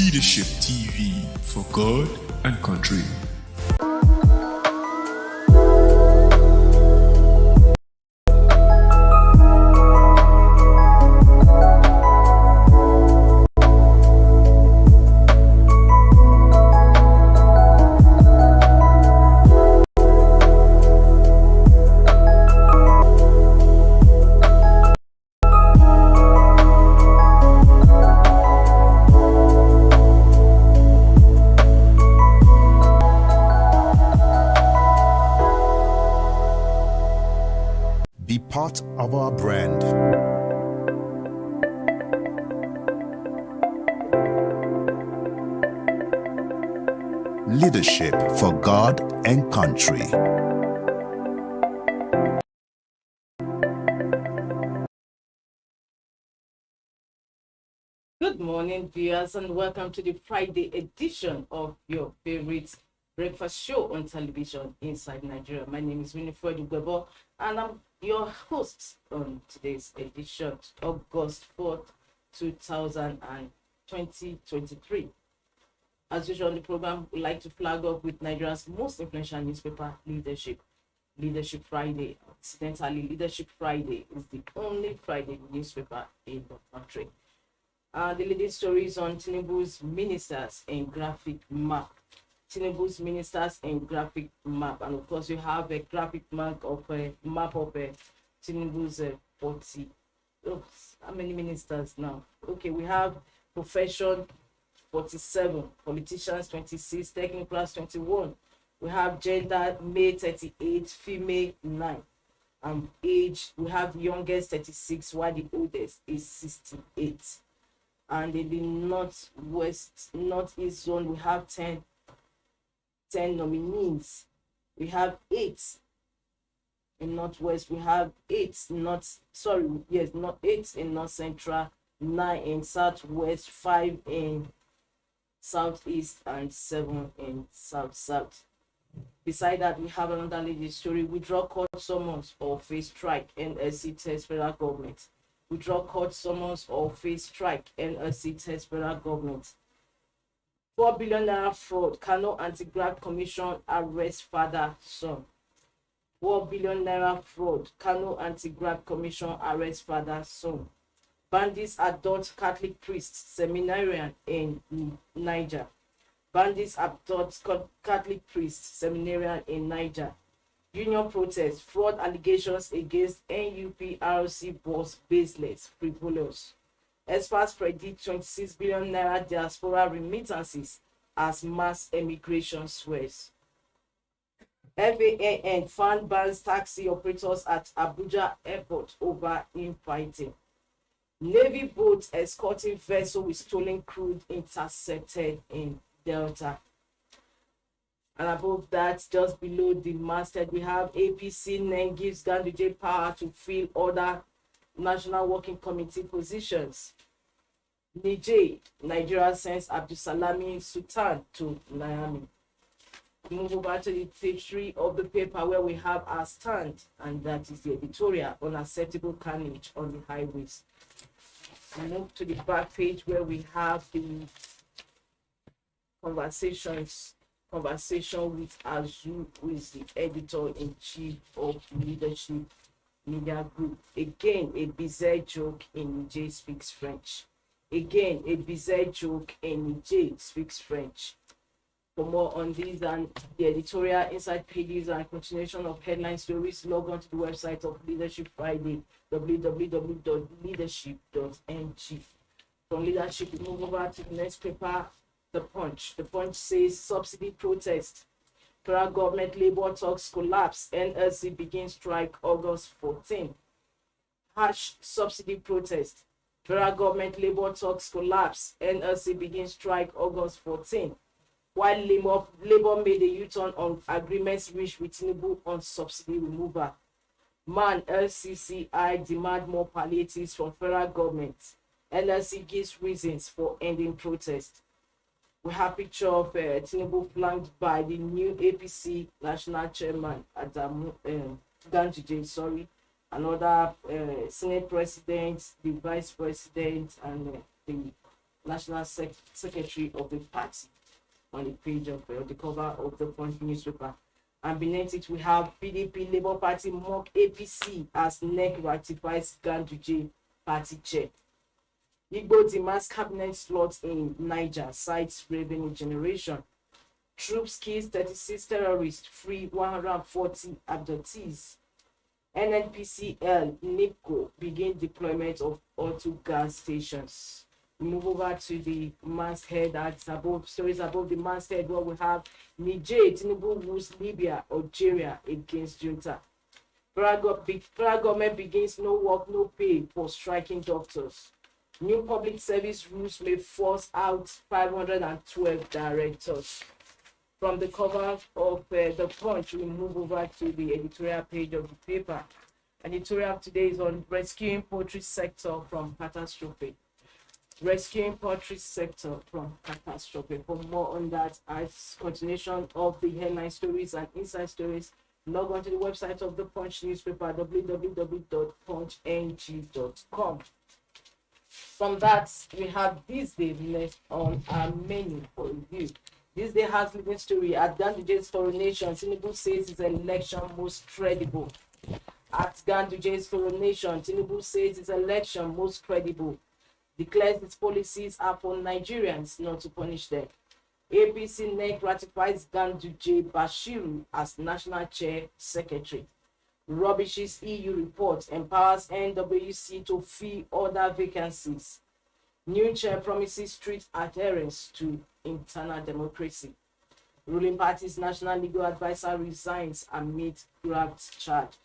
Leadership TV for God and country. Be part of our brand. Leadership for God and country. Good morning, viewers, and welcome to the Friday edition of your favorite breakfast show on television, Inside Nigeria. My name is Winifred Ugwebo, and I'm your host on today's edition, August 4th, 2023. As usual on the program, we like to flag up with Nigeria's most influential newspaper, Leadership Friday. Incidentally, Leadership Friday is the only Friday newspaper in the country. The leading stories on Tinubu's ministers and graphic map. Tinubu's ministers and graphic map, and of course you have a graphic map of Tinubu's 40. Oh, how many ministers now? Okay, we have profession 47, politicians 26, taking class 21. We have gender male 38, female 9. Age, we have the youngest 36, while the oldest is 68. And in the northeast zone, we have 10 nominees. We have 8 in northwest. We have 8 in north central, 9 in southwest, 5 in southeast, and 7 in south. Beside that, we have another leading story: withdraw court summons or face strike, NLC test federal government. Withdraw court summons or face strike, NLC test federal government. 4 billion naira fraud, Kano Anti-Graft Commission arrest father, son. 4 billion naira fraud, Kano Anti-Graft Commission arrest father, son. Bandits abduct Catholic priest, seminarian in Niger. Bandits abduct Catholic priest, seminarian in Niger. Union protest, fraud allegations against NUPRC boss baseless, frivolous. Experts predict 26 billion naira diaspora remittances as mass emigration swells. FAAN fan bans taxi operators at Abuja airport over infighting. Navy boat escorting vessel with stolen crude intercepted in Delta. And above that, just below the masthead, we have APC NEN gives Ganduje power to fill other National Working Committee positions. Nigeria sends Abdusalami Sultan to Miami. Move over to the page 3 of the paper, where we have our stand, and that is the editorial: unacceptable carnage on the highways. We move to the back page, where we have the conversation with Azu, who is the editor-in-chief of Leadership Media Group. Again, a bizarre joke in Niger speaks French. Again, a bizarre joke in Niger speaks French. For more on these and the editorial, inside pages, and continuation of headline stories, log on to the website of Leadership Friday, www.leadership.ng. From Leadership, we move over to the next paper, The Punch. The Punch says subsidy protest. Federal government labor talks collapse. NLC begins strike August 14. Harsh subsidy protest. Federal government labor talks collapse. NLC begins strike August 14. While labor made a U-turn on agreements reached with Tinubu on subsidy removal. Man, LCCI demand more palliatives from federal government. NLC gives reasons for ending protest. We have a picture of Tinubu flanked by the new APC national chairman, Ganduje, another Senate president, the vice president, and the national secretary of the party on the page of the cover of the Punch newspaper. And beneath it, we have PDP Labour Party mock APC as NEC ratifies Ganduje party chair. Igbo demands cabinet slot in Niger, cites revenue generation. Troops kills 36 terrorists, free 140 abductees. NNPCL, NIPCO begin deployment of auto gas stations. We move over to the masthead that's above, stories above the masthead, where we have Niger, Tinubu rules Libya, Algeria against junta. Federal government begins no work, no pay for striking doctors. New public service rules may force out 512 directors. From the cover of the Punch, we move over to the editorial page of the paper. Editorial today is on rescuing poultry sector from catastrophe. Rescuing poultry sector from catastrophe. For more on that, as continuation of the headline stories and inside stories, log on to the website of the Punch newspaper, www.punchng.com. From that, we have THISDAY left on our menu for review. THISDAY has leading story at Ganduje's coronation. Tinubu says his election most credible. At Ganduje's coronation, Tinubu says his election most credible. Declares its policies are for Nigerians, not to punish them. APC NEC ratifies Ganduje Bashiru as National Chair Secretary. Rubbishes EU report empowers NWC to fill other vacancies. New chair promises strict adherence to internal democracy. Ruling party's national legal advisor resigns amid grabbed charge.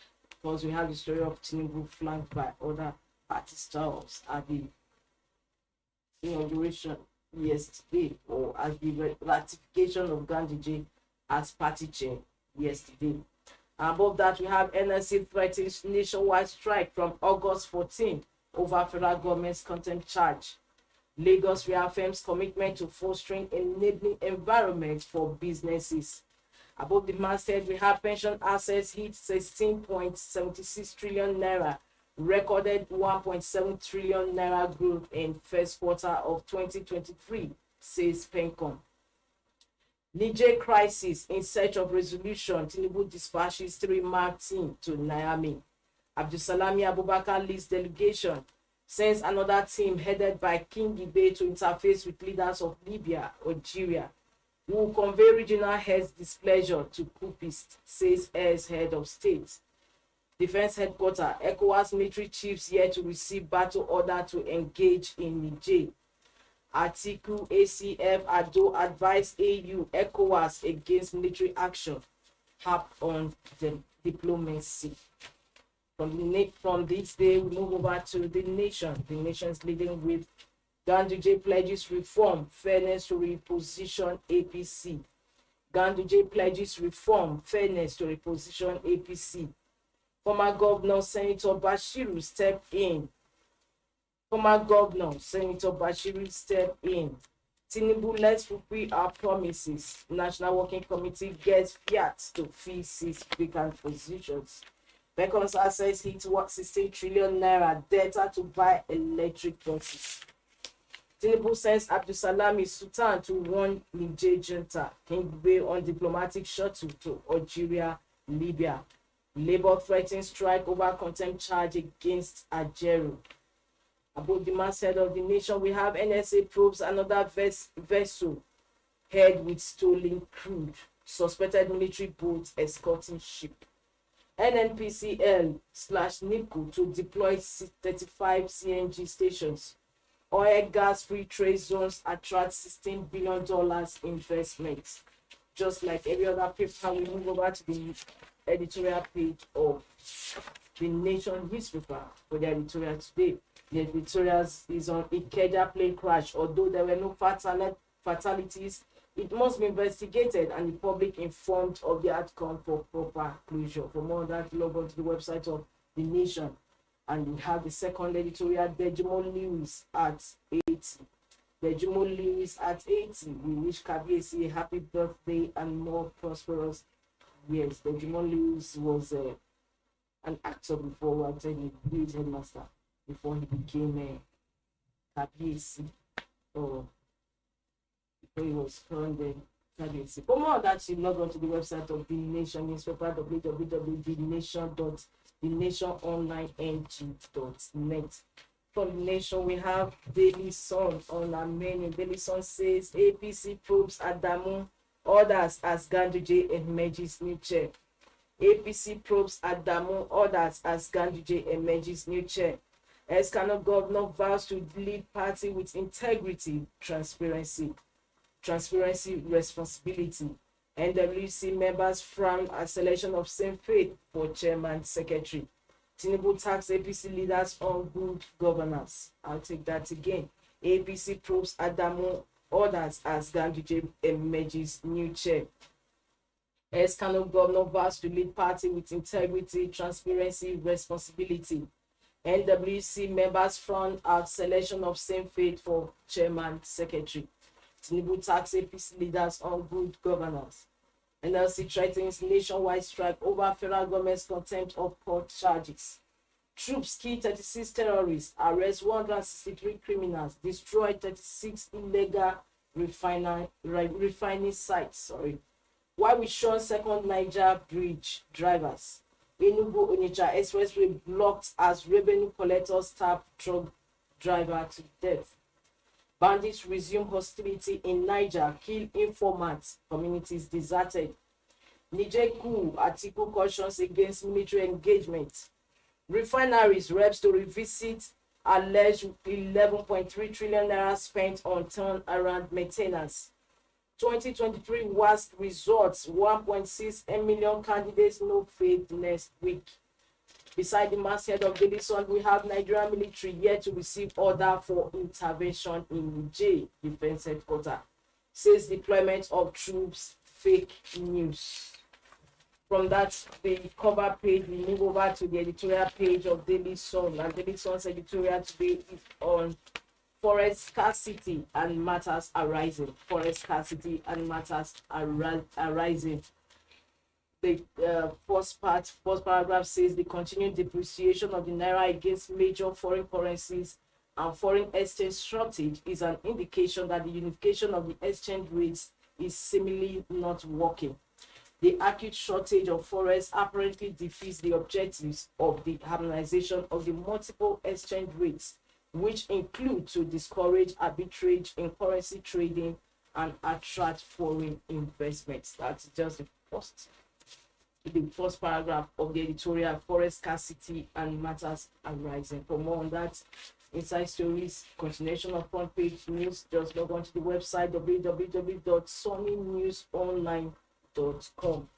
Because we have the story of Tinubu flanked by other party stars at the inauguration yesterday, or as the ratification of Ganduje as party chair yesterday. Above that, we have NLC threatens nationwide strike from August 14 over federal government's contempt charge. Lagos reaffirms commitment to fostering enabling environment for businesses. Above the masthead, we have pension assets hit 16.76 trillion naira, recorded 1.7 trillion naira growth in first quarter of 2023, says Pencom. Niger crisis in search of resolution. Tinubu dispatches 3-man team to Niamey. Abdusalami Abubakar leads delegation, sends another team headed by King Ibe to interface with leaders of Libya, Algeria, who will convey regional heads' displeasure to coupists, says Air's head of state. Defense headquarters, ECOWAS military chiefs here to receive battle order to engage in Niger. Article ACF Ado advised AU ECOWAS against military action. Harp on the diplomacy. From this day, we move over to the nation. The nation's leading with Ganduje pledges reform, fairness to reposition APC. Ganduje pledges reform, fairness to reposition APC. Former Governor Senator Bashiru stepped in. Tinubu, let's fulfill our promises. National Working Committee gets fiat to fill 6 vacant positions. Becon's assets hit 16 trillion naira data to buy electric buses. Tinubu sends Abdusalami Sultan to warn Niger junta. Kingway on diplomatic shuttle to Algeria, Libya. Labour threatens strike over contempt charge against Ajeru. Above the masthead of the nation, we have NSA probes another vessel head with stolen crude. Suspected military boat escorting ship. NNPCL/NIPCO to deploy 35 CNG stations. Oil gas free trade zones attract $16 billion investment. Just like every other paper, we move over to the editorial page of the Nation newspaper for the editorial today. The editorial is on Ikeja plane crash. Although there were no fatalities, it must be investigated and the public informed of the outcome for proper closure. For more on that, log on to the website of the Nation. And we have the second editorial, Dejimo Lewis at 80. Dejimo Lewis at 80. We wish Kabiesi a happy birthday and more prosperous years. Dejimo Lewis was an actor before, I tell you, he was headmaster before he became Kabiesi. or before he was called the candidacy. For more on that, you log on to the website of the Nation newspaper, www.thenationonlineng.net. From the Nation, we have Daily Sun on our menu. Daily Sun says APC probes Adamu, orders as Ganduje emerges new chair. APC probes Adamu, orders as Ganduje emerges new chair. Eskano governor vows to lead party with integrity, transparency, responsibility. NWC members frown at selection of same faith for chairman secretary. Tinubu tax APC leaders on good governance. I'll take that again. APC probes Adamu, orders as Ganduje emerges new chair. Eskano governor vows to lead party with integrity, transparency, responsibility. NWC members frown at selection of same faith for chairman secretary. Tinubu tax APC leaders on good governance. NLC threatens nationwide strike over federal government's contempt of court charges. Troops kill 36 terrorists, arrest 163 criminals, destroy 36 illegal refining sites. Why we shun second Niger bridge drivers. Enugu Onitsha Expressway blocked as revenue collectors stab truck driver to death. Bandits resume hostility in Niger, kill informants, communities deserted. Niger coup, Atiku cautions against military engagement. Refineries reps to revisit alleged 11.3 trillion naira spent on turnaround maintenance. 2023 WASC results, 1.6 million candidates no faith next week. Beside the masthead of Daily Sun, we have Nigerian military yet to receive order for intervention in Niger Defense Headquarters. Says deployment of troops, fake news. From that, the cover page, we move over to the editorial page of Daily Sun. And Daily Sun's editorial today is on forest scarcity and matters arising. Forest scarcity and matters arising. The first paragraph says the continued depreciation of the naira against major foreign currencies and foreign exchange shortage is an indication that the unification of the exchange rates is seemingly not working. The acute shortage of forests apparently defeats the objectives of the harmonization of the multiple exchange rates, which include to discourage arbitrage in currency trading and attract foreign investments. That's just the first paragraph of the editorial, forest scarcity and matters arising. For more on that, inside stories, continuation of front page news, just log on to the website www.sunnynewsonline.com.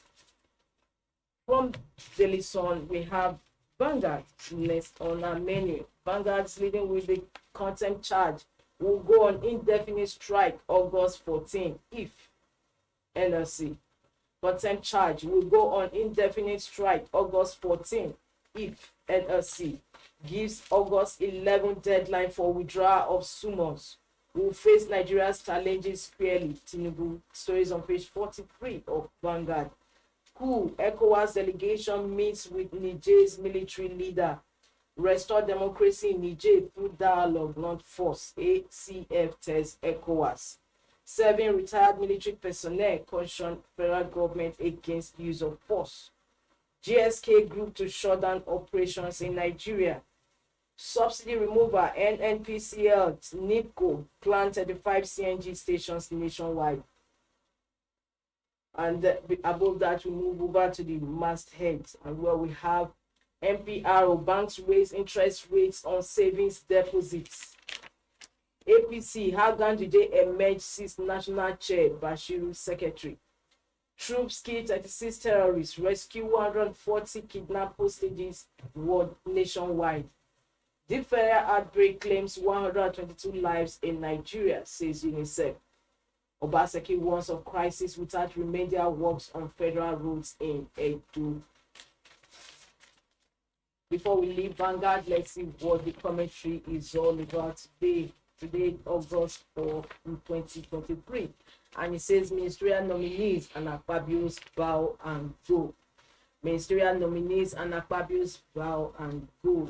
From Daily Sun, we have Vanguard next on our menu. Vanguard's leading with the contempt charge will go on indefinite strike August 14 if NLC. Contempt charge will go on indefinite strike August 14 if NLC gives August 11 deadline for withdrawal of summons. Will face Nigeria's challenges squarely. Tinubu. Stories on page 43 of Vanguard. Coup, ECOWAS delegation meets with Niger's military leader. Restore democracy in Niger through dialogue, not force. ACF tells ECOWAS. 7 retired military personnel caution federal government against use of force. GSK group to shut down operations in Nigeria. Subsidy remover, NNPCL, NIPCO, plan 35 CNG stations nationwide. And above that, we move over to the mastheads, and where we have MPRO, banks raise interest rates on savings deposits. APC, how Ganduje emerged 6th national chair, Bashiru secretary. Troops kill 36 terrorists, rescue 140 kidnap hostages nationwide. Diphtheria outbreak claims 122 lives in Nigeria, says UNICEF. Obaseki warns of crisis without remedial works on federal roads in Edo. Before we leave Vanguard, let's see what the commentary is all about today. Today, August 4, 2023. And it says ministerial nominees and Akpabio's bow and go. Ministerial nominees and Akpabio's bow and go.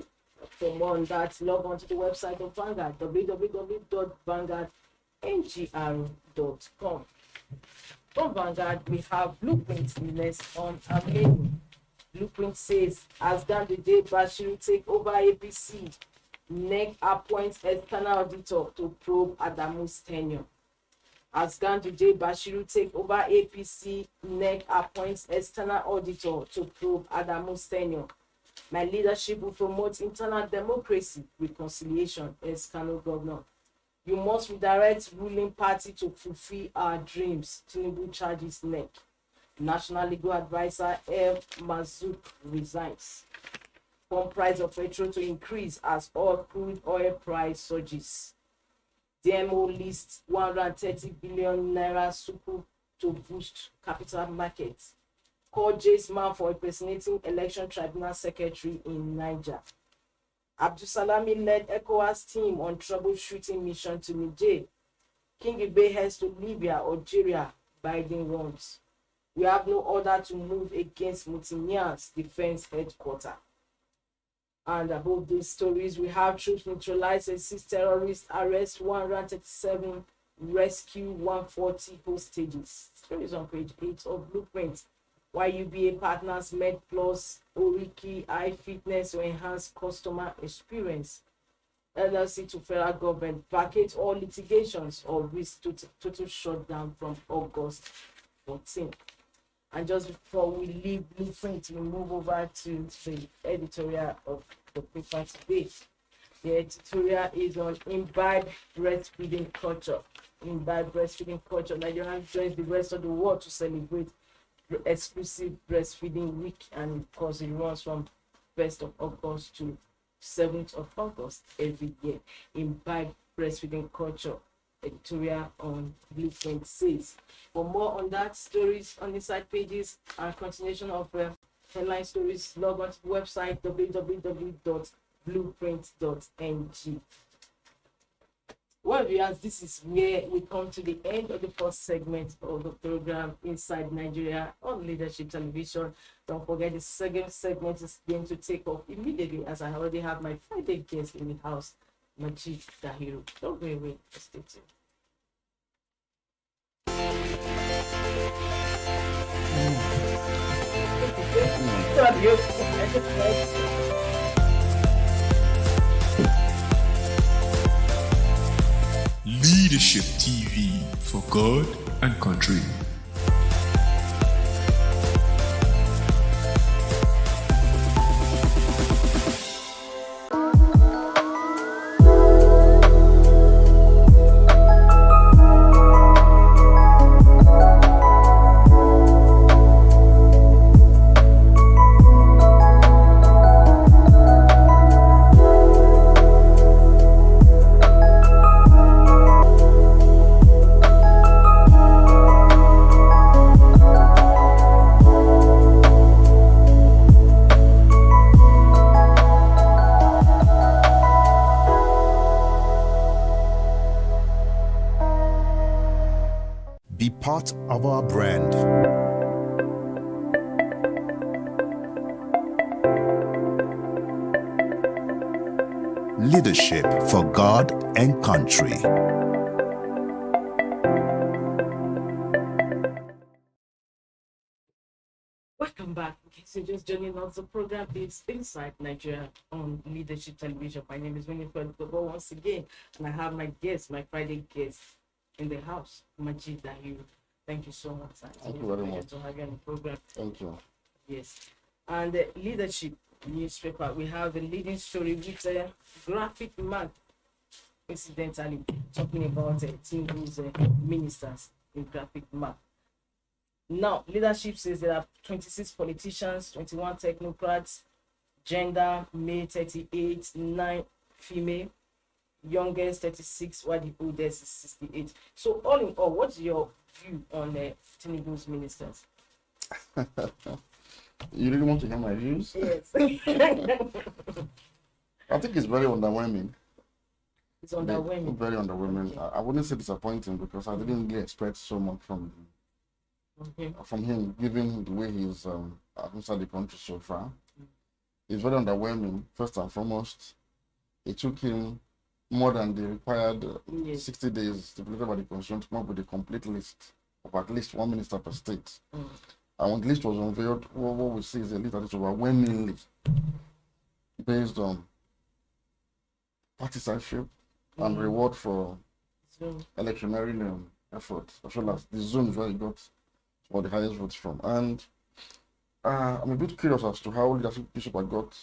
For more on that, log on to the website of Vanguard, www.vanguard.com. ngr.com. From Vanguard, we have Blueprint next on our menu. Blueprint says, as Ganduje Bashiru take over APC, NEC appoints external auditor to probe Adamu's tenure. As Ganduje Bashiru take over APC, NEC appoints external auditor to probe Adamu's tenure. My leadership will promote internal democracy, reconciliation, as Kano governor. You must redirect ruling party to fulfill our dreams. Tinubu charges NEC. National Legal Advisor El Mazouk resigns. Pump price of petrol to increase as crude oil price surges. DMO lists 130 billion naira suku to boost capital markets. Call Jace Man for impersonating election tribunal secretary in Niger. Abdusalami led ECOWAS team on troubleshooting mission to Niger. King Ibe heads to Libya, Algeria. Biden runs. We have no order to move against Mutinian's defense headquarters. And above these stories, we have troops neutralize a 6 terrorists, arrest 137, rescue 140 hostages. Stories on page 8 of Blueprint. YUBA partners Med Plus, Oriki, iFitness to enhance customer experience. LLC to federal government vacate all litigations or risk total shutdown from August 14. And just before we leave Blueprint, we move over to the editorial of the paper today. The editorial is on imbibe breastfeeding culture. Imbibe breastfeeding culture. Nigeria joins the rest of the world to celebrate exclusive breastfeeding week, and of course it runs from 1st of August to 7th of August every year. Imbibe breastfeeding culture. Editorial on Blueprint says. For more on that, stories on the side pages and continuation of headline stories, log on to the website www.blueprint.ng. Well, viewers, this is where we come to the end of the first segment of the program Inside Nigeria on Leadership Television. Don't forget, the second segment is going to take off immediately, as I already have my Friday guest in the house, Majid Dahiru. Don't go away, stay tuned. Leadership TV for God and country. Be part of our brand. Leadership for God and country. Welcome back. Okay, so just joining us, the program is Inside Nigeria on Leadership Television. My name is Winifred Gobo once again, and I have my guest, my Friday guest in the house, Majid Dahiru. Thank you so much. Thank you very much. To have you on the program. Thank you. Yes. And the Leadership newspaper, we have the leading story with a graphic man, incidentally talking about Tinubu's ministers in graphic map. Now, Leadership says there are 26 politicians, 21 technocrats, gender male 38, 9 female, youngest 36, while the oldest is 68. So, all in all, what's your view on Tinubu's ministers? You really want to hear my views? Yes. I think it's very underwhelming. It's underwhelming. Very underwhelming. Okay. I wouldn't say disappointing because I didn't really expect so much from him, given the way he's administered the country so far. It's very underwhelming. First and foremost, it took him more than the required Yes. 60 days stipulated by the Constitution to come up with a complete list of at least one minister per state. And when the list was unveiled, what we see is a list that is overwhelmingly based on partisanship and reward for electioneering efforts, as well as the zones where he got for the highest votes from. And I'm a bit curious as to how leadership people got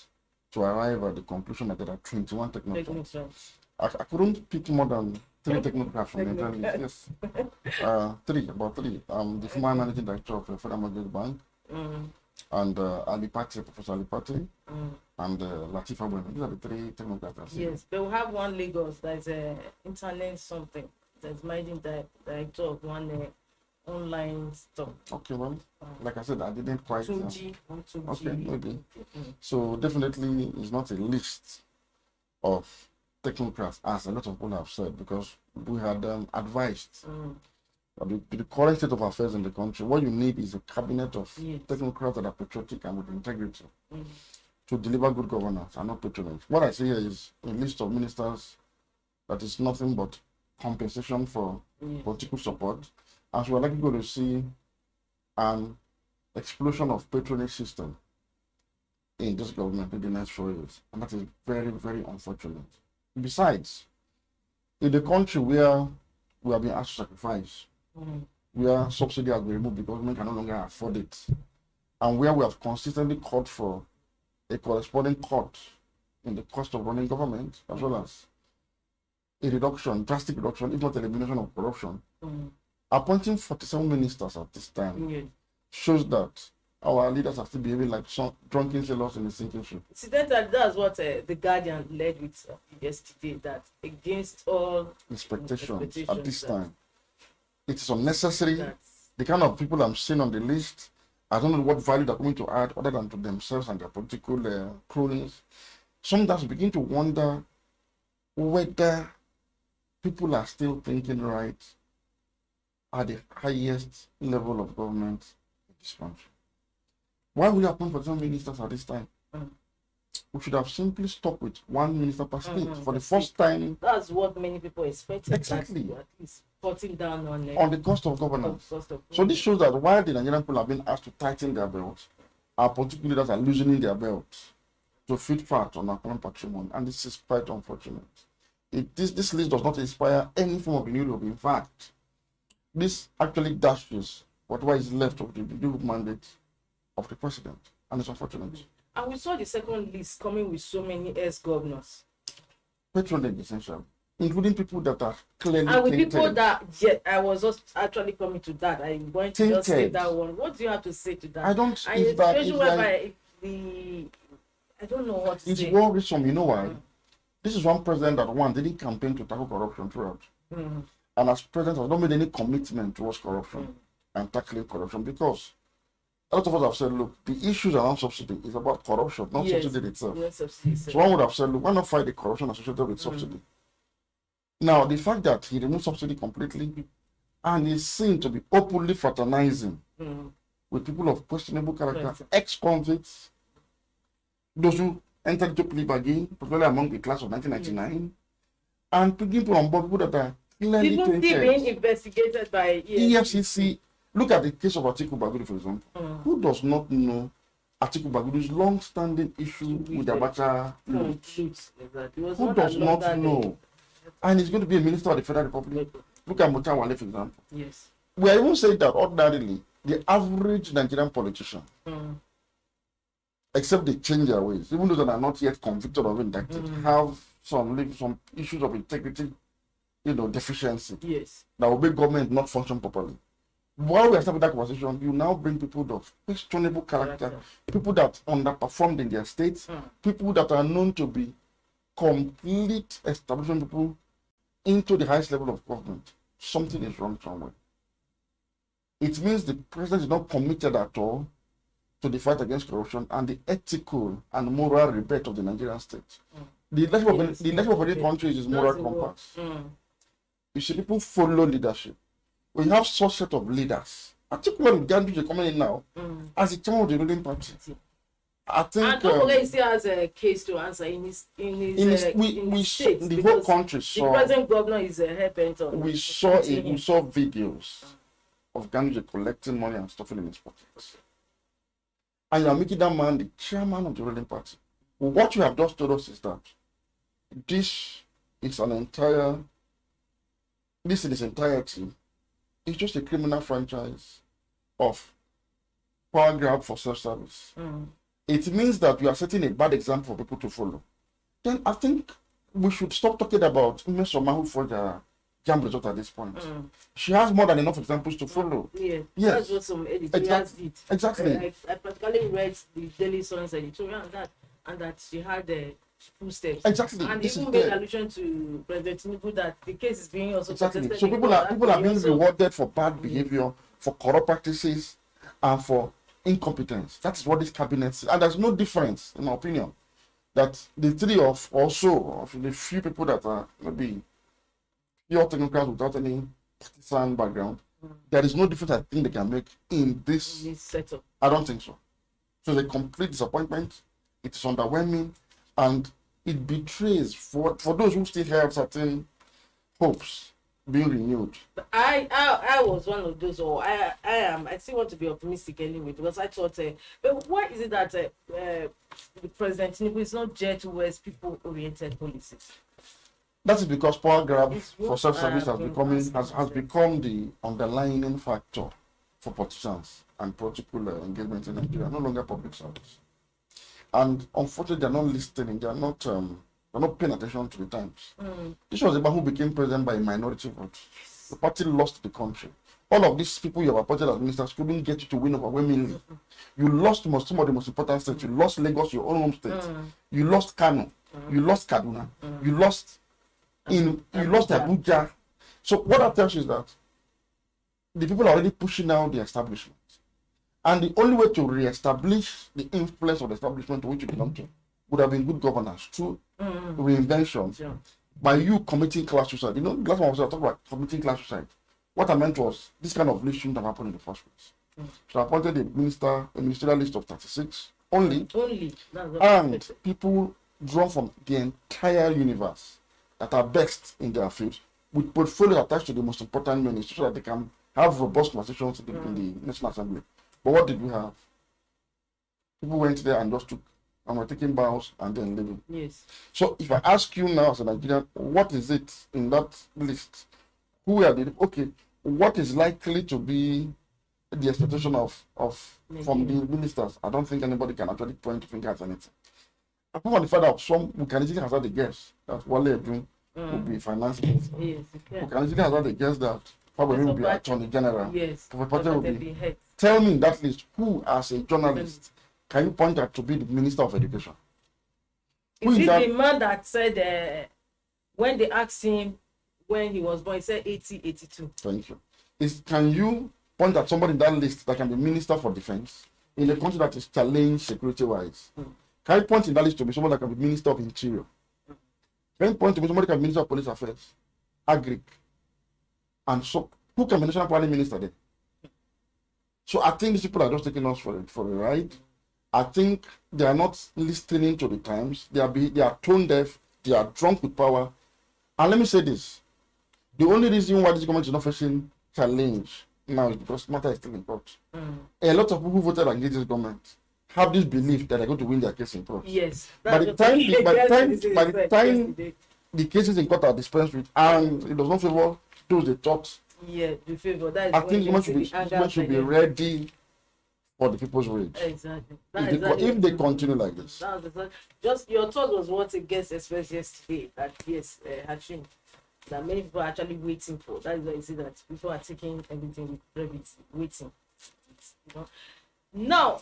to arrive at the conclusion that there are 21 technocrats. I couldn't pick more than 3 technocrats from the entire list. Yes. About three. The former managing director of the Federal Mortgage Bank, and Ali Pati, Professor Ali Pati, and Latifa Bueno. These are the 3 technocrats. Yes, they will have one Lagos that's internet something that's managing director of one online store. Okay, well, like I said, I didn't quite. 2G. Okay, maybe. So definitely, it's not a list of technocrats, as a lot of people have said, because we had advised the current state of affairs in the country. What you need is a cabinet of technocrats that are patriotic and with integrity to deliver good governance and not patronage. What I say here is a list of ministers that is nothing but compensation for political support, as we're likely going to see an explosion of patronage system in this government in the next 4 years, and that is very, very unfortunate. Besides, in the country where we have been asked to sacrifice, where subsidy has been removed because government can no longer afford it, and where we have consistently called for a corresponding cut in the cost of running government, as well as a reduction, drastic reduction, if not elimination of corruption, appointing 47 ministers at this time shows that our leaders are still behaving like some drunken sailors in a sinking ship. Incidentally, that's what the Guardian led with yesterday, that against all expectations at this time, it is unnecessary. The kind of people I'm seeing on the list, I don't know what value they're going to add other than to themselves and their political cronies. Sometimes begin to wonder whether people are still thinking right at the highest level of government in this country. Why would you appoint for some ministers at this time? We should have simply stuck with one minister per state for the first time. That's what many people expected. Exactly. At least cutting down on the cost of governance. So this shows that while the Nigerian people have been asked to tighten their belts, our political leaders are loosening their belts to feed fat on our common patrimony, and this is quite unfortunate. This list does not inspire any form of renewal. In fact, this actually dashes whatever is left of the due mandate of the president, and it's unfortunate. And we saw the second list coming with so many ex-governors. Patronage, essentially, including people that are clearly and with tainted. people that, I was just actually coming to that. I'm going to just say that one. What do you have to say to that? I don't. And I don't know what to say. It's worrisome. You know why? This is one president that didn't campaign to tackle corruption throughout, and as president has not made any commitment towards corruption and tackling corruption, because a lot of us have said, look, the issues around subsidy is about corruption, not subsidy itself. So one would have said, look, why not fight the corruption associated with subsidy? Now, the fact that he removed subsidy completely and is seen to be openly fraternizing with people of questionable character, ex-convicts, those who entered into plea bargain, particularly among the class of 1999, and people on board people that are clearly even still being investigated by EFCC. Look at the case of Atiku Bagudu, for example. Who does not know Atiku Bagudu's long-standing issue with the Abacha flute? Who does not know? And he's going to be a minister of the Federal Republic. Look at Mutawale, for example. Yes. We are even saying that ordinarily, the average Nigerian politician, except they change their ways, even those that are not yet convicted or indicted, have some issues of integrity, deficiency. Yes. That will make government not function properly. While we are starting that conversation, you now bring people of questionable character, people that underperformed in their states, people that are known to be complete establishment people into the highest level of government. Something is wrong somewhere. It means the president is not committed at all to the fight against corruption and the ethical and moral rebirth of the Nigerian state. The leadership of any country is moral compass. You see, people follow leadership. We have such set of leaders, particularly Gandhi coming in now, as the chairman of the ruling party. I think And don't forget, he still has a case to answer in his state, the whole because country the saw. present governor is hell-bent on. We saw videos of Gandhi collecting money and stuffing in his pockets. And you're making that man the chairman of the ruling party. What you have just told us is that this is this in its entirety is just a criminal franchise of power grab for self-service. It means that you are setting a bad example for people to follow. Then I think we should stop talking about Ms. Soma who forged a jam result at this point. She has more than enough examples to follow. Yeah, yes. That's what some editorials did. Exactly. I practically read the Daily Sun's editorial and that she had the full steps. Exactly. And this even is made there. allusion to President Tinubu that the case is being also Exactly. contested. So people are being also rewarded for bad behavior, for corrupt practices, and for incompetence. That is what this cabinet is. And there's no difference, in my opinion, that the three of the few people that are maybe pure technocrats without any partisan background, there is no difference I think they can make in this setup. I don't think so. So it's a complete disappointment. It is underwhelming, and it betrays for those who still have certain hopes being renewed. But I was one of those, or I still want to be optimistic anyway, because I thought, but why is it that the President Tinubu is not geared towards people-oriented policies? That is because power grab for self-service has been become the underlying factor for politicians and political engagement in Nigeria, no longer public service. And unfortunately, they're not listening. They're not paying attention to the times. This was a man who became president by a minority vote. The party lost the country. All of these people you have appointed as ministers couldn't get you to win overwhelmingly. You lost some of the most important states. You lost Lagos, your own home state. You lost Kano. You lost Kaduna. You lost Abuja. So what that tells you is that the people are already pushing out the establishment. And the only way to re-establish the influence of the establishment to which you belong to would have been good governance through reinvention, by you committing class suicide. You know, last one was I talked about committing class suicide. What I meant was this kind of list shouldn't have happened in the first place. So I appointed a ministerial list of 36 only. And people drawn from the entire universe that are best in their field, with portfolios attached to the most important ministers, so that they can have robust conversations in the National Assembly. But what did we have? People went there and just took and were taking bows and then leaving. Yes. So if I ask you now as a Nigerian, what is it in that list? Who are the what is likely to be the expectation from the ministers? I don't think anybody can actually point finger at anything. Apart from the fact that some we can easily have had a guess that Wale Edun will be finance minister. Yes. We can easily have had a guess that Fabio will be attorney general. Yes. Will be. Tell me in that list who, as a journalist, can you point out to be the Minister of Education? Is it the man that said when they asked him when he was born, he said 80-82? Thank you. Can you point at somebody in that list that can be Minister for Defense in a country that is challenged security-wise? Can you point in that list to be someone that can be Minister of Interior? Can you point to be somebody that can be Minister of Police Affairs, Agric? And so, who can be National Planning Minister then? So I think these people are just taking us for a ride. I think they are not listening to the times. They are tone deaf. They are drunk with power. And let me say this: the only reason why this government is not facing challenge now is because matter is still in court. A lot of people who voted against this government have this belief that they're going to win their case in court. Yes. By the time the cases in court are dispensed with, and it does not favor those they thought. Yeah, the favor. That is I think human should be ready for the people's rage. Exactly. If they continue like this. Just your thought was what a guest expressed yesterday. That yes, Hashim, that many people are actually waiting for. That is why you see that people are taking everything with brevity, waiting. You know? Now,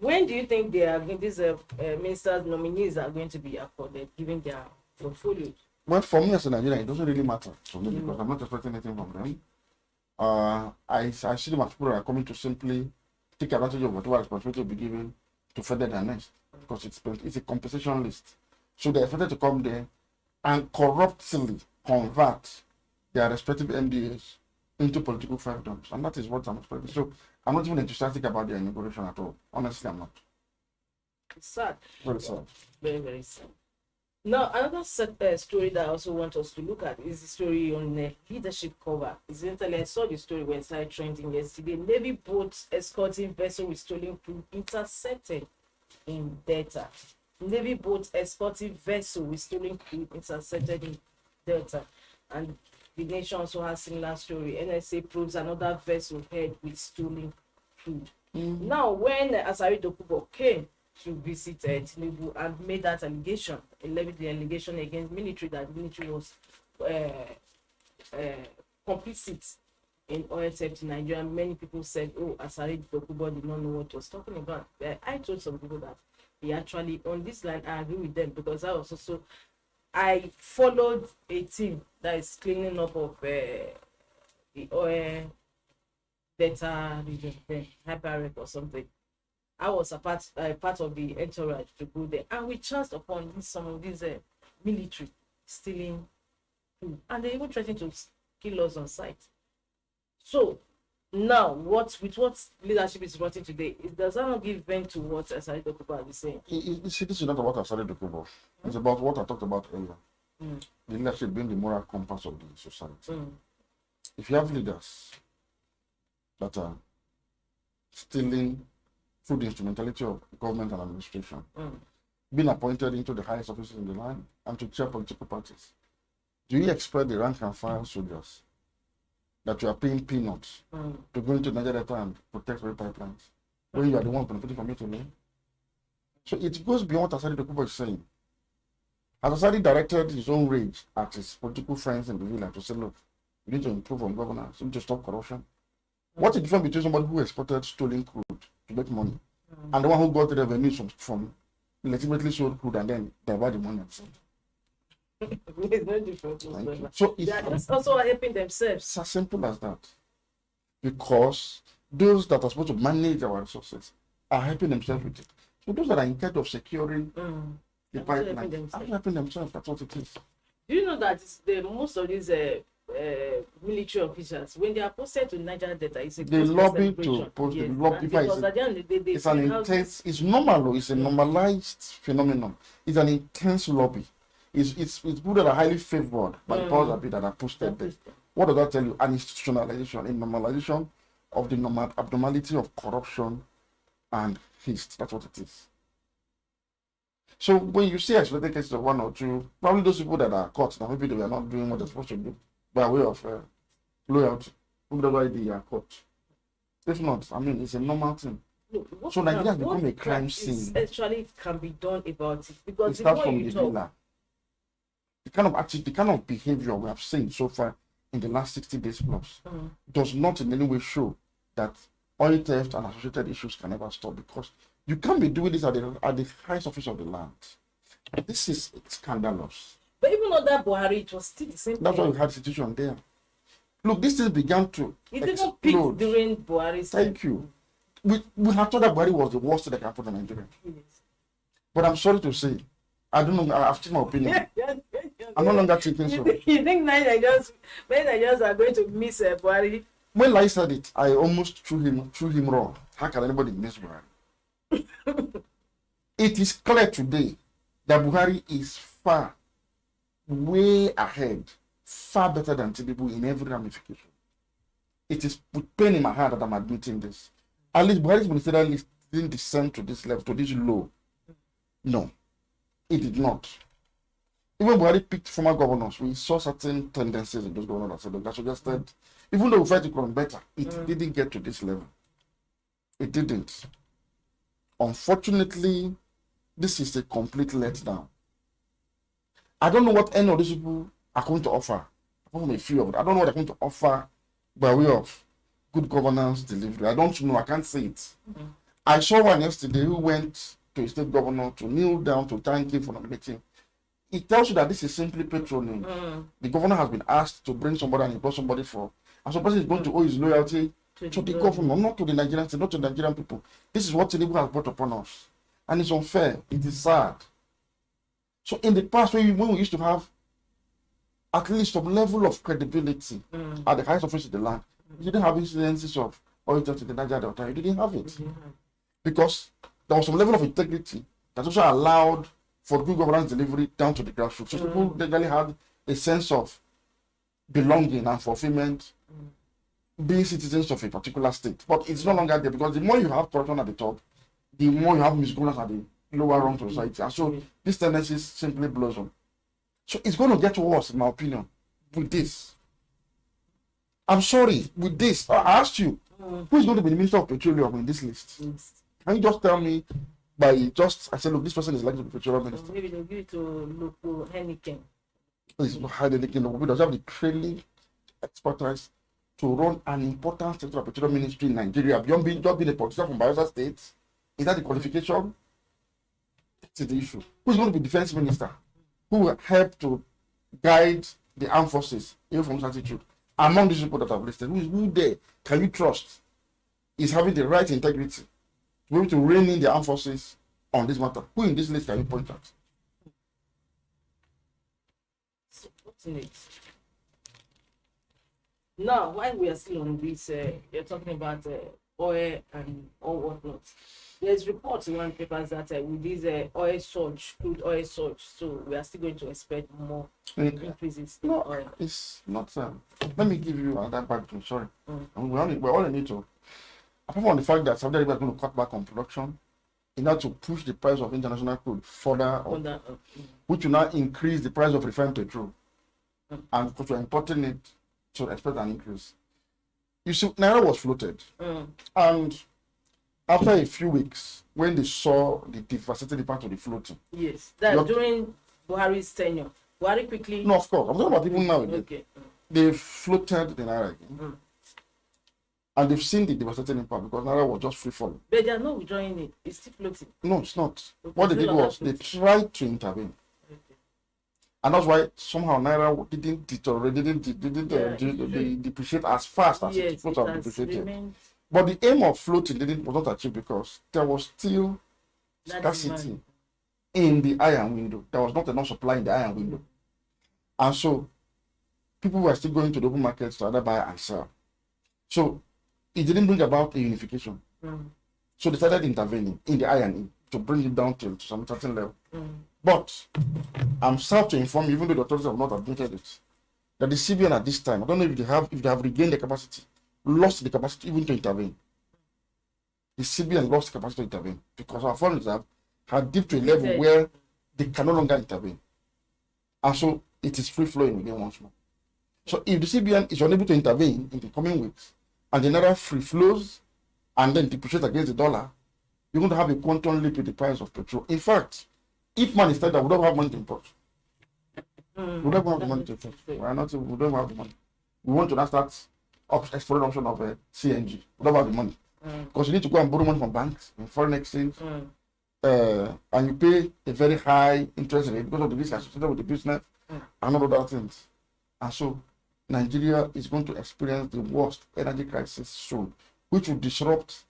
when do you think these ministers' nominees are going to be accorded, given their portfolios? Well, for me as a Nigerian, it doesn't really matter to me because I'm not expecting anything from them. I see them as people that are coming to simply take advantage of whatever responsibility will be given to further their nest, because it's a compensation list. So they're expected to come there and corruptly convert their respective MDAs into political fiefdoms, and that is what I'm expecting. So I'm not even enthusiastic about their inauguration at all. Honestly, I'm not. It's sad. Very sad. Very, very sad. Now, another story that I also want us to look at is the story on leadership cover. Incidentally, I saw the story when it started trending yesterday. Navy boats escorting vessel with stolen crude intercepted in Delta. Navy boats escorting vessel with stolen crude intercepted in Delta. And the nation also has similar story. NSA proves another vessel head with stolen crude. Now, when Asari Dokubo came to visit Tinubu and made that allegation, levied the allegation against military that the military was complicit in oil theft in Nigeria. Many people said, oh, Asari Dokubo did not know what he was talking about. I told some people that he actually, on this line, I agree with them, because I was also, I followed a team that is cleaning up of the oil data region, Hyperrec or something. I was a part of the entourage to go there, and we chanced upon some of these military stealing food, and they even threatened to kill us on sight. So now, what leadership is wanting today, it does not give vent to what Asari Dokubo is saying. This is not about Asari Dokubo. It's about what I talked about earlier. The leadership being the moral compass of the society. If you have leaders that are stealing through the instrumentality of government and administration, being appointed into the highest offices in the land and to chair political parties, do you expect the rank and file soldiers that you are paying peanuts to go into Nigeria and protect the pipelines when you are the one benefiting from it alone? So it goes beyond what Asari Dokubo is saying. Has Asari directed his own rage at his political friends in the village to say, look, you need to improve on governance, you need to stop corruption? What's the difference between somebody who exported stolen crude to make money and the one who got the revenue from legitimately sold crude and then divide the money? There's no difference. So they are just also helping themselves. It's as simple as that. Because those that are supposed to manage our resources are helping themselves with it. So those that are in charge of securing the pipeline are helping themselves. That's what it is. Do you know that most of these military officials, when they are posted to Niger Delta, it's a they lobby to post. Yes. Because at the end of the day, it's an intense. It's normal. It's a normalized phenomenon. It's an intense lobby. It's people that are highly favored by the powers that are posted there. What does that tell you? An institutionalization, a normalization of the abnormality of corruption and haste. That's what it is. So when you see isolated cases of one or two, probably those people that are caught, now maybe they were not doing what they're supposed to do by way of loyalty. Maybe that's why they are caught. If not, I mean, it's a normal thing. So Nigeria has become a crime scene. Actually, can be done about it, because it starts from the villa. The kind of attitude, the kind of behavior we have seen so far in the last 60 days plus does not in any way show that oil theft and associated issues can never stop, because you can't be doing this at the highest office of the land. This is scandalous. But even under Buhari, it was still the same That's thing. why we had a situation there. Look, this thing began to explode. Peaked during Buhari's time. Thank you. We had thought that Buhari was the worst thing that can happen in Nigeria. Yes. But I'm sorry to say, I don't know, I've changed my opinion. I'm no longer thinking so. You think Nigerians are going to miss Buhari? When I said it, I almost threw him wrong. How can anybody miss Buhari? It is clear today that Buhari is far, way ahead, far better than Tinubu in every ramification. It is with pain in my heart that I'm admitting this. At least Buhari's ministerial list didn't descend to this level, to this low. No, it did not. Even Buhari picked former governors, we saw certain tendencies in those governors that suggested, even though we tried to become better, it didn't get to this level. It didn't. Unfortunately, this is a complete letdown. I don't know what any of these people are going to offer. I don't know a few of it. I don't know what they're going to offer by way of good governance delivery. I don't know. I can't say it. I saw one yesterday who went to a state governor to kneel down to thank him for nominating. It tells you that this is simply patroning. The governor has been asked to bring somebody and he brought somebody for. And so the person is going to owe his loyalty to the government, not to the Nigerians, not to the Nigerian people. This is what Tinubu has brought upon us. And it's unfair. It is sad. So in the past, when we used to have at least some level of credibility at the highest office of the land, you didn't have incidences of oil theft in the Niger Delta. You didn't have it. Because there was some level of integrity that also allowed for good governance delivery down to the grassroots. So people generally had a sense of belonging and fulfillment, being citizens of a particular state. But it's no longer there, because the more you have corruption at the top, the more you have misgovernance at the lower rungs of society. And so these tendencies simply blossom. So it's going to get worse, in my opinion, with this. I'm sorry, with this. I asked you, who is going to be the Minister of Petroleum in this list? Can you just tell me I said, look, this person is likely to be Petroleum Minister. Maybe they'll give it to Loco Henneken. It's not hiding the kingdom. We does have the training expertise to run an important sector of petroleum ministry in Nigeria beyond being a politician from Bayelsa State. Is that the qualification? That's the issue. Who's going to be defense minister? Who will help to guide the armed forces, even from this attitude? Among these people that I've listed, who there can you trust is having the right integrity to be able to rein in the armed forces on this matter? Who in this list can you point at? So what's in it? Now, while we are still on this, you're talking about oil and all whatnot. There's reports in one papers that with this oil surge, crude oil surge, so we are still going to expect more increases in oil. It's not. Let me give you that background. Sorry, we're all need to. Apart from the fact that Saudi Arabia is going to cut back on production in order to push the price of international crude further up, which will now increase the price of refined petrol, and because we're importing it, to expect an increase. You see, Naira was floated, and after a few weeks, when they saw the devastating impact of the floating. Yes, that during Buhari's tenure. Buhari quickly. No, of course. I'm talking about even now. Okay. They floated the Naira again. And they've seen the devastating impact because Naira was just free falling. But they are not withdrawing it. It's still floating. No, it's not. Okay. What they did was they tried to intervene. Okay. And that's why somehow Naira didn't deteriorate, didn't depreciate as fast as it would have depreciated. But the aim of floating was not achieved because there was still scarcity in the iron window. There was not enough supply in the iron window. And so people were still going to the open markets to either buy and sell. So it didn't bring about a unification. So they started intervening in the iron to bring it down to some certain level. But I'm sad to inform you, even though the authorities have not admitted it, that the CBN at this time, I don't know if they have regained the capacity, lost the capacity even to intervene. The CBN lost the capacity to intervene because our foreign reserve had dipped to a level where they can no longer intervene. And so it is free flowing again once more. So if the CBN is unable to intervene in the coming weeks and the Naira free flows and then depreciates against the dollar, you're going to have a quantum leap in the price of petrol. In fact, if man is that we don't have money to import. We don't have the money to import. We don't have the money. We want to now start exploring option of CNG. We don't have the money. Because you need to go and borrow money from banks in foreign exchange. And you pay a very high interest rate because of the risk associated with the business and all other things. And so Nigeria is going to experience the worst energy crisis soon, which will disrupt,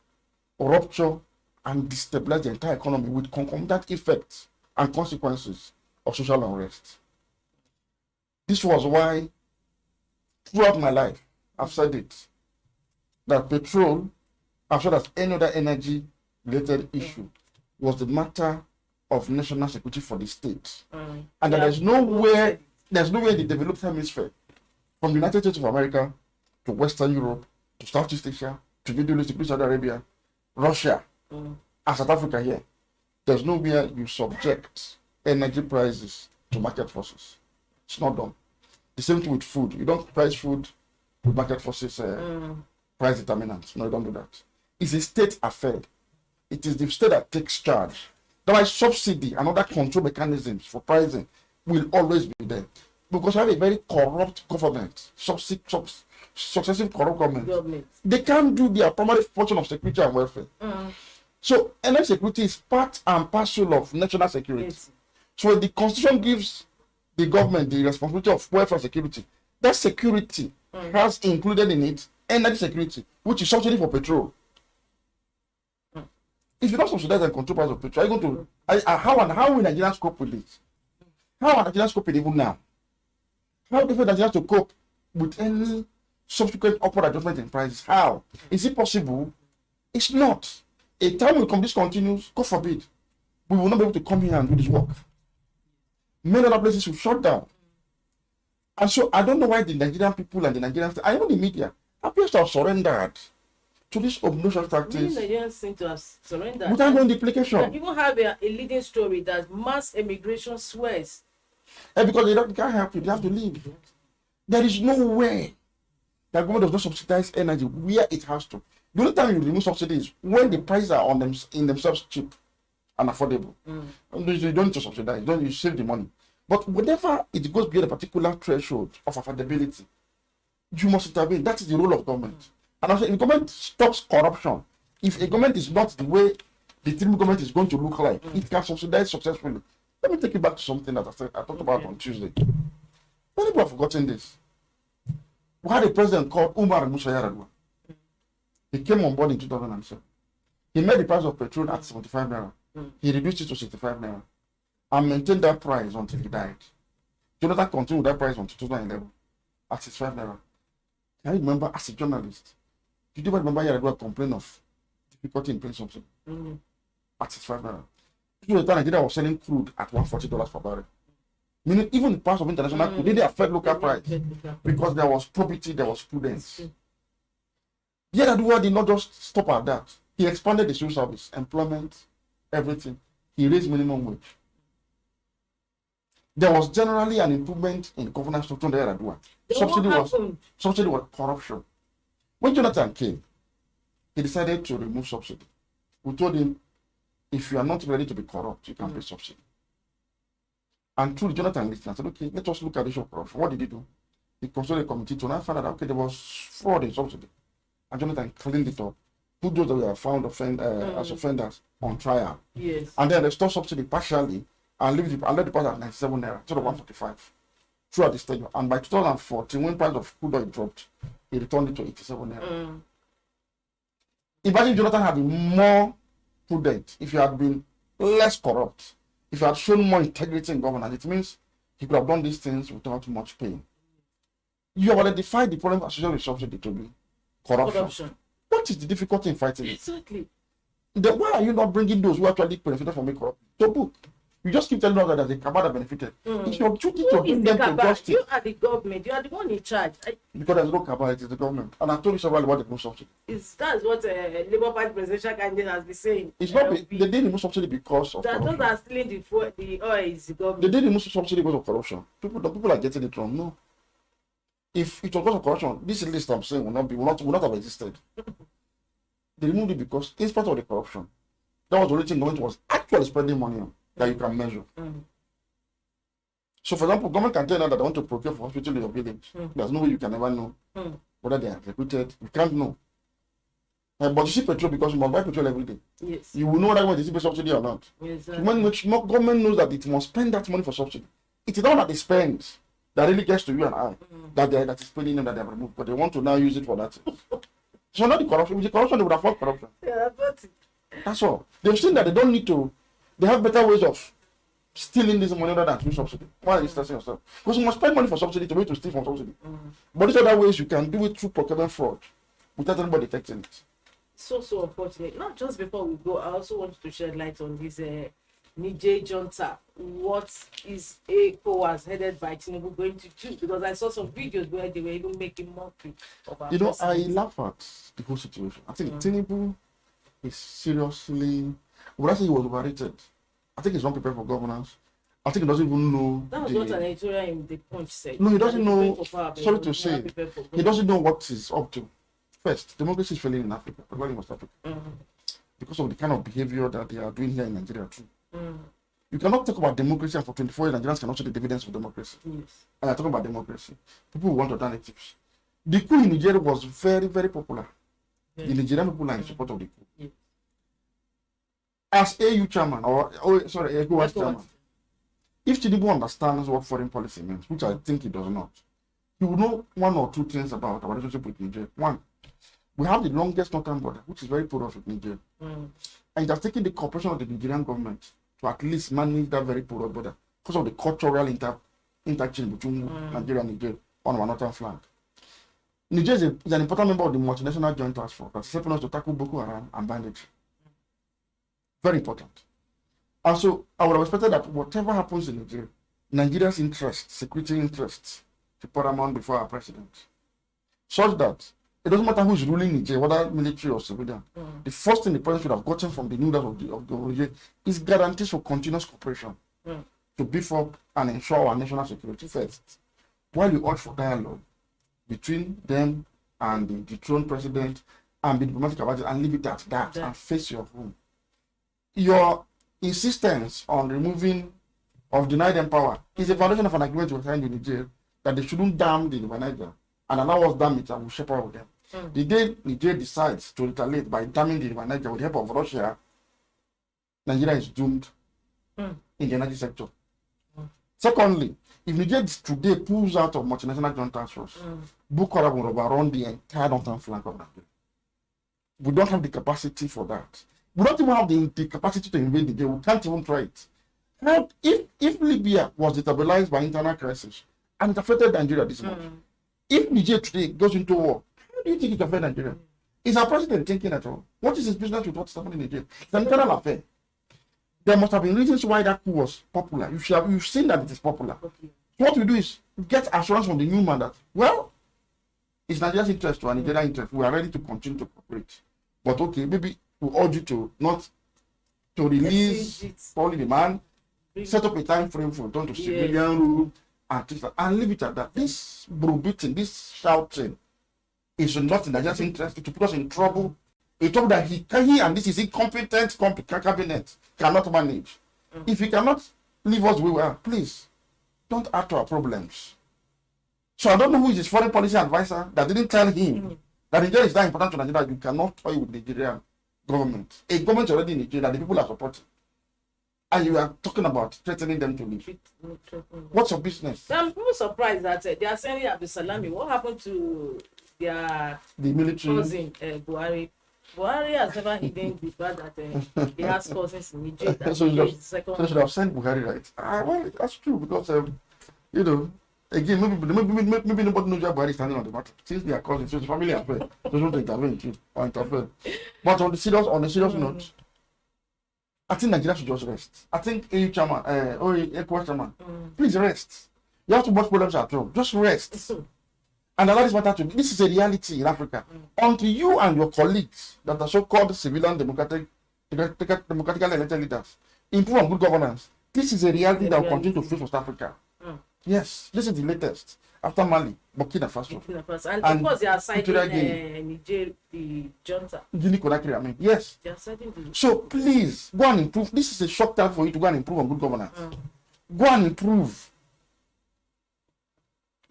rupture, and destabilize the entire economy with concomitant effects and consequences of social unrest. This was why, throughout my life, I've said it, that petrol, as well as any other energy-related issue, was the matter of national security for the state. And that there's nowhere in the developed hemisphere, from the United States of America to Western Europe, to Southeast Asia, to Middle East, to Saudi Arabia, Russia, and South Africa here, there's nowhere you subject energy prices to market forces. It's not done. The same thing with food. You don't price food with market forces price determinants. No, you don't do that. It's a state affair. It is the state that takes charge. That's why subsidy and other control mechanisms for pricing will always be there. Because we have a very corrupt government, successive corrupt government. They can't do their primary function of security and welfare. So energy security is part and parcel of national security. Yes. So the constitution gives the government the responsibility of welfare security. That security has included in it energy security, which is subsidy for petrol. If you don't subsidize and control price of petrol, are you going to how will Nigerians cope with it? How are Nigerians coping even now? How different Nigerians to cope with any subsequent upward adjustment in prices? How? Is it possible? It's not. A time will come, this continues, God forbid. we will not be able to come here and do this work. Many other places will shut down. And so I don't know why the Nigerian people and the Nigerians, and even the media, appears to have surrendered to this obnoxious tactics. Many Nigerians seem to have surrendered. Without no implication. And even have a leading story that mass immigration swears. And because they can't help you, they have to leave. There is no way that government does not subsidize energy where it has to. The only time you remove subsidies when the prices are on them in themselves cheap and affordable. You don't need to subsidize, you save the money. But whenever it goes beyond a particular threshold of affordability, you must intervene. That is the role of government. And also, if the government stops corruption, if a government is not the way the Tinubu government is going to look like, it can subsidize successfully. Let me take you back to something that I talked about on Tuesday. Many people have forgotten this. We had a president called Umar Musa Yar'Adua. He came on board in 2007. He made the price of petrol at 75 naira. He reduced it to 65 naira and maintained that price until he died. Jonathan continued that price until 2011 at 65 naira. Can you remember, as a journalist, did you ever remember Yar'Adua complain of difficulty in paying something at 65 naira? The time Nigeria was selling crude at $140 per barrel. Meaning even the price of international crude didn't affect local price because there was probity, there was prudence. Yar'Adua did not just stop at that. He expanded the civil service, employment, everything. He raised minimum wage. There was generally an improvement in governance structure under Yar'Adua. Subsidy was corruption. When Jonathan came, he decided to remove subsidy. We told him, if you are not ready to be corrupt, you can pay subsidy. And truly, Jonathan listened and said, okay, let us look at the issue of corruption. What did he do? He consulted a committee to now find out, okay, there was fraud in subsidy. And Jonathan cleaned it up, put those that were found as offenders on trial. Yes. And then restore subsidy partially and let the price at 97 naira instead of 145 throughout the stage. And by 2014, when price of crude oil dropped, he returned it to 87 naira. Imagine Jonathan had been more prudent, if you had been less corrupt, if you had shown more integrity in governance, it means he could have done these things without much pain. You have identified the problem associated with subsidy to be corruption. What is the difficulty in fighting it? Exactly. Then why are you not bringing those who actually benefited from it corrupt to book? You just keep telling us that there's a cabal that benefited. It's your duty to bring them to justice. You are the government. You are the one in charge. Because there's no cabal, it is the government. And I told you several about the remove subsidy. That's what Labour Party presidential candidate has been saying. It's not they didn't remove subsidy because of corruption. Those that are stealing the oil is the government. They didn't remove subsidy because of corruption. People are getting it wrong. No. If it was because of corruption, this list I'm saying will not have existed. They removed it because, in spite of the corruption, that was the only thing government was actually spending money on that you can measure. So, for example, government can tell you that they want to procure for hospital in your village. There's no way you can ever know whether they are recruited. You can't know. But you see petrol because you must buy petrol every day. Yes. You will know whether it's a subsidy or not. Exactly. When government knows that it must spend that money for subsidy, it is not that they spend that really gets to you and I that is spending them that they have removed, but they want to now use it for that. So not the corruption. With the corruption, they would have fought corruption. Yeah, but that's all. They've seen that they don't need to. They have better ways of stealing this money other than through subsidy. Why are you stressing yourself? Because you must spend money for subsidy to be able to steal from subsidy. But these other ways you can do it through procurement fraud without anybody detecting it. So unfortunate. Not just before we go, I also want to shed light on this Niger junta. What is ECOWAS headed by Tinubu going to do? Because I saw some videos where they were even making mockery of our president. I laugh at the whole situation. I think Tinubu is seriously, when I say he was overrated, I think he's not prepared for governance. I think he doesn't even know. That was what an editorial in the Punch said. No, he doesn't know. Sorry to say, he doesn't know what he's up to. First, democracy is failing in Africa, particularly in West Africa, because of the kind of behavior that they are doing here in Nigeria too. You cannot talk about democracy and for 24 years Nigerians cannot see the dividends of democracy. Yes. And you're talking about democracy. People want alternatives. The coup in Nigeria was very, very popular. Yes. The Nigerian people are in support of the coup. Yes. As AU chairman, ECOWAS chairman, if Tinubu understands what foreign policy means, which I think he does not, he will know one or two things about our relationship with Niger. One, we have the longest northern border, which is very porous with Niger. And it has taken the cooperation of the Nigerian government to at least manage that very porous border because of the cultural interchange between Nigeria and Niger on our northern flank. Niger is an important member of the multinational joint task force that's helping us to tackle Boko Haram and banditry. Very important. And so I would have expected that whatever happens in Nigeria, Nigeria's interests, security interests, to paramount before our president. Such that it doesn't matter who is ruling Nigeria, whether military or civilian. The first thing the president should have gotten from the leaders of the region is guarantees for continuous cooperation to beef up and ensure our national security first. While you urge for dialogue between them and the dethroned president and the diplomatic advisor and leave it at that and face your home. Your insistence on removing or deny them power is a violation of an agreement we signed in Niger that they shouldn't dam the River Niger and allow us dam it and we'll share power with them. The day Niger decides to retaliate by damming the River Niger with the help of Russia, Nigeria is doomed in the energy sector. Secondly, if Niger today pulls out of multinational joint task force, Boko Haram will overrun the entire northern flank of Nigeria. We don't have the capacity for that. We don't even have the capacity to invade Niger. We can't even try it. Now, if Libya was destabilized by internal crisis and it affected Nigeria this much, if Niger today goes into war, how do you think it affects Nigeria? Is our president thinking at all? What is his business with what's happening in Niger? It's an internal affair. There must have been reasons why that coup was popular. You've seen that it is popular. What we do is get assurance from the new man that, well, it's Nigeria's interest or Nigeria's interest. We are ready to continue to cooperate. But okay, maybe we urge you to not to release probably the man, set up a time frame for return to civilian rule and things like that, and leave it at that. This browbeating, this shouting is not in Nigeria's interest. It will put us in trouble. A trouble that he and this is incompetent cabinet cannot manage. If he cannot leave us where we are, please don't add to our problems. So I don't know who is his foreign policy advisor that didn't tell him that Nigeria is that important to Nigeria. You cannot toy with the Nigerian government. A government already in Nigeria that the people are supporting. And you are talking about threatening them to leave. What's your business? I'm people surprised that they are sending Abdul Salami. What happened to the military cousin Buhari? Buhari has never hidden the fact that he has cousins in Nigeria. So you should have sent Buhari, right? Well, that's true because again, maybe nobody knows where Buhari is standing on the matter. Since they are cousins, so it's a family affair. They don't intervene or interfere. But on the serious note, I think Nigeria should just rest. I think AU chairman, ECOWAS chairman, please rest. You have too much problems at home. Just rest. And allow this matter to be. This is a reality in Africa. Until you and your colleagues that are so-called civilian democratically elected leaders improve on good governance, this is a reality that will continue to face West Africa. Yes, this is the latest. After Mali, Burkina Faso. And because they are citing Niger, the junta. Yes. They are citing So please, go and improve. This is a short time for you to go and improve on good governance. Go and improve.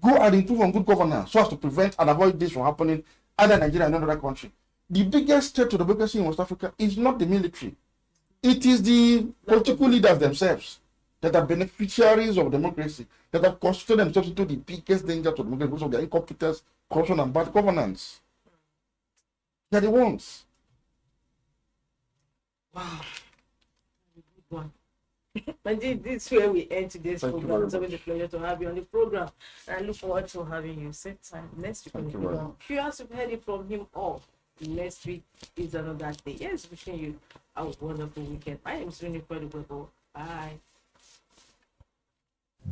Go and improve on good governance so as to prevent and avoid this from happening either in Nigeria or another country. The biggest threat to democracy in West Africa is not the military. It is the political leaders themselves that are beneficiaries of democracy, that have constituted themselves into the biggest danger to democracy because of their incompetence, corruption, and bad governance. They are the ones. Wow. Good one. And this is where we end today's program. It's always a pleasure to have you on the program. And I look forward to having you same time next week on the program. Curious to hear it from him all. Next week is another day. Yes, wishing you a wonderful weekend. I am Sweeney Incredible. Bye.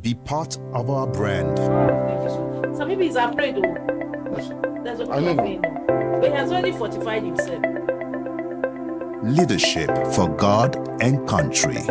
Be part of our brand. So maybe he's afraid though. That's what he's saying. But he has already fortified himself. Leadership for God and country.